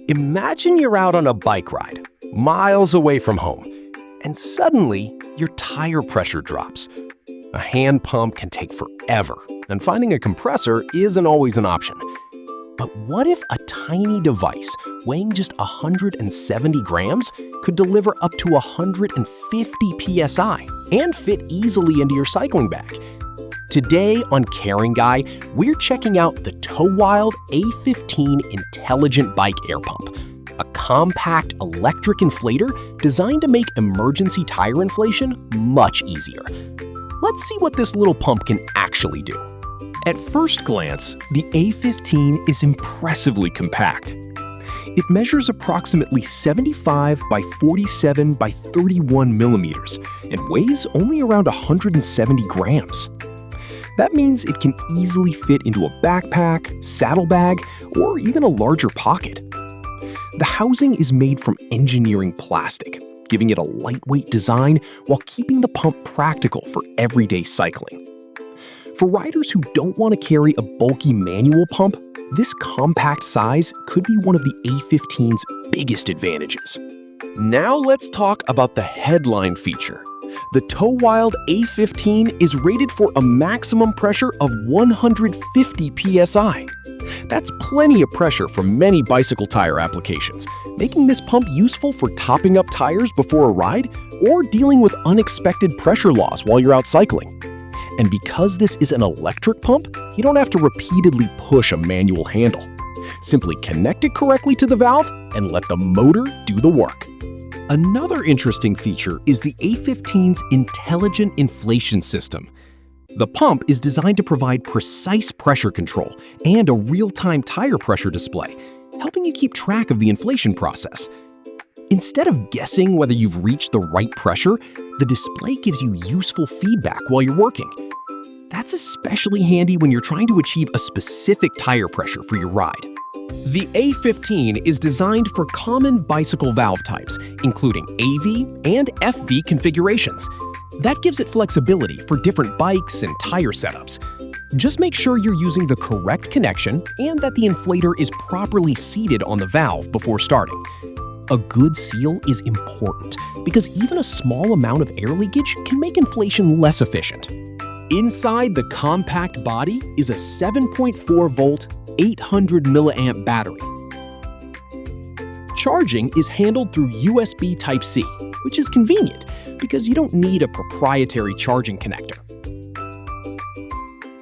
Imagine you're out on a bike ride, miles away from home, and suddenly your tire pressure drops. A hand pump can take forever, and finding a compressor isn't always an option. But what if a tiny device weighing just 170 grams could deliver up to 150 psi and fit easily into your cycling bag? Today on Caring Guy, we're checking out the TOWILD A15 Intelligent Bike Air Pump, a compact electric inflator designed to make emergency tire inflation much easier. Let's see what this little pump can actually do. At first glance, the A15 is impressively compact. It measures approximately 75 by 47 by 31 millimeters and weighs only around 170 grams. That means it can easily fit into a backpack, saddlebag, or even a larger pocket. The housing is made from engineering plastic, giving it a lightweight design while keeping the pump practical for everyday cycling. For riders who don't want to carry a bulky manual pump, this compact size could be one of the A15's biggest advantages. Now let's talk about the headline feature. The TOWILD A15 is rated for a maximum pressure of 150 psi. That's plenty of pressure for many bicycle tire applications, making this pump useful for topping up tires before a ride or dealing with unexpected pressure loss while you're out cycling. And because this is an electric pump, you don't have to repeatedly push a manual handle. Simply connect it correctly to the valve and let the motor do the work. Another interesting feature is the A15's intelligent inflation system. The pump is designed to provide precise pressure control and a real-time tire pressure display, helping you keep track of the inflation process. Instead of guessing whether you've reached the right pressure, the display gives you useful feedback while you're working. That's especially handy when you're trying to achieve a specific tire pressure for your ride. The A15 is designed for common bicycle valve types, including AV and FV configurations. That gives it flexibility for different bikes and tire setups. Just make sure you're using the correct connection and that the inflator is properly seated on the valve before starting. A good seal is important because even a small amount of air leakage can make inflation less efficient. Inside the compact body is a 7.4-volt, 800 milliamp battery. Charging is handled through USB Type-C, which is convenient because you don't need a proprietary charging connector.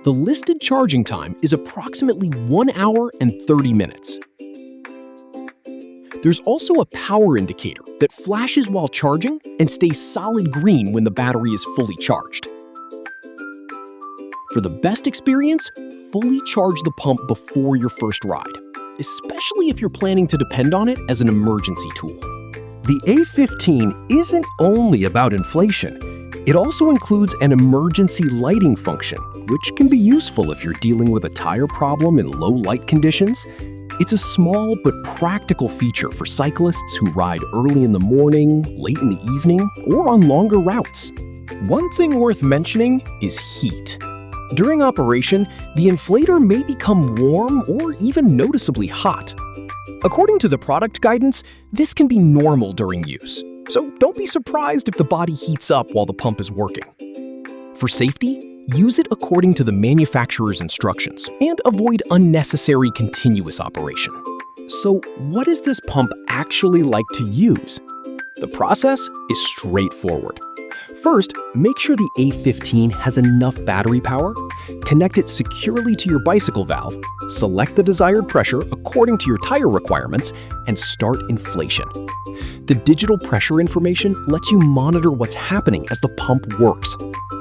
The listed charging time is approximately 1 hour and 30 minutes. There's also a power indicator that flashes while charging and stays solid green when the battery is fully charged. For the best experience, fully charge the pump before your first ride, especially if you're planning to depend on it as an emergency tool. The A15 isn't only about inflation. It also includes an emergency lighting function, which can be useful if you're dealing with a tire problem in low light conditions. It's a small but practical feature for cyclists who ride early in the morning, late in the evening, or on longer routes. One thing worth mentioning is heat. During operation, the inflator may become warm or even noticeably hot. According to the product guidance, this can be normal during use, so don't be surprised if the body heats up while the pump is working. For safety, use it according to the manufacturer's instructions and avoid unnecessary continuous operation. So, what is this pump actually like to use? The process is straightforward. First, make sure the A15 has enough battery power, connect it securely to your bicycle valve, select the desired pressure according to your tire requirements, and start inflation. The digital pressure information lets you monitor what's happening as the pump works.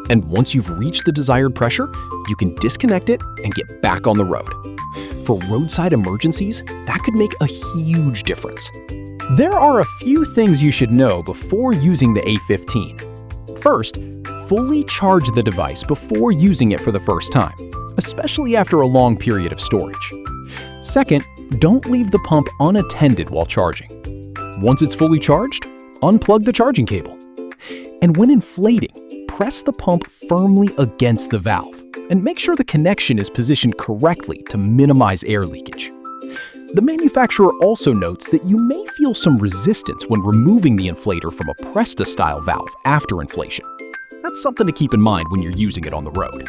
And once you've reached the desired pressure, you can disconnect it and get back on the road. For roadside emergencies, that could make a huge difference. There are a few things you should know before using the A15. First, fully charge the device before using it for the first time, especially after a long period of storage. Second, don't leave the pump unattended while charging. Once it's fully charged, unplug the charging cable. And when inflating, press the pump firmly against the valve and make sure the connection is positioned correctly to minimize air leakage. The manufacturer also notes that you may feel some resistance when removing the inflator from a Presta-style valve after inflation. That's something to keep in mind when you're using it on the road.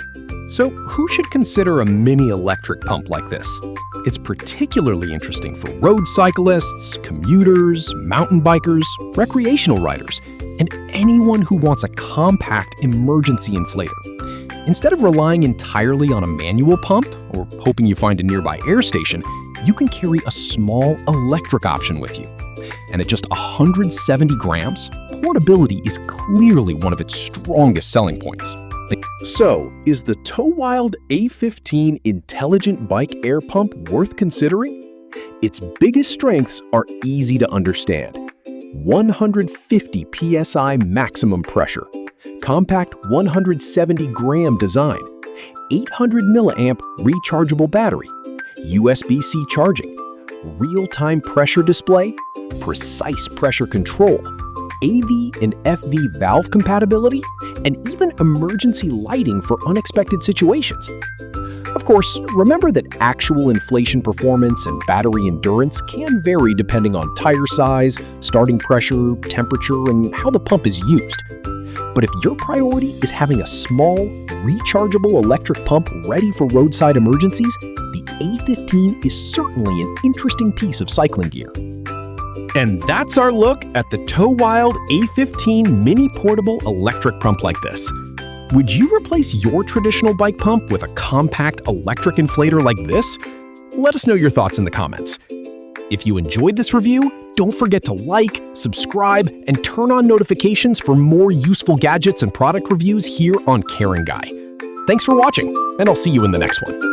So, who should consider a mini electric pump like this? It's particularly interesting for road cyclists, commuters, mountain bikers, recreational riders, and anyone who wants a compact emergency inflator. Instead of relying entirely on a manual pump or hoping you find a nearby air station, you can carry a small electric option with you. And at just 170 grams, portability is clearly one of its strongest selling points. So, is the TOWILD A15 intelligent bike air pump worth considering? Its biggest strengths are easy to understand. 150 psi maximum pressure, compact 170-gram design, 800 milliamp rechargeable battery, USB-C charging, real-time pressure display, precise pressure control, AV and FV valve compatibility, and even emergency lighting for unexpected situations. Of course, remember that actual inflation performance and battery endurance can vary depending on tire size, starting pressure, temperature, and how the pump is used. But if your priority is having a small, rechargeable electric pump ready for roadside emergencies, the A15 is certainly an interesting piece of cycling gear. And that's our look at the TOWILD A15 mini portable electric pump like this. Would you replace your traditional bike pump with a compact electric inflator like this? Let us know your thoughts in the comments. If you enjoyed this review, don't forget to like, subscribe, and turn on notifications for more useful gadgets and product reviews here on Caring Guy. Thanks for watching, and I'll see you in the next one.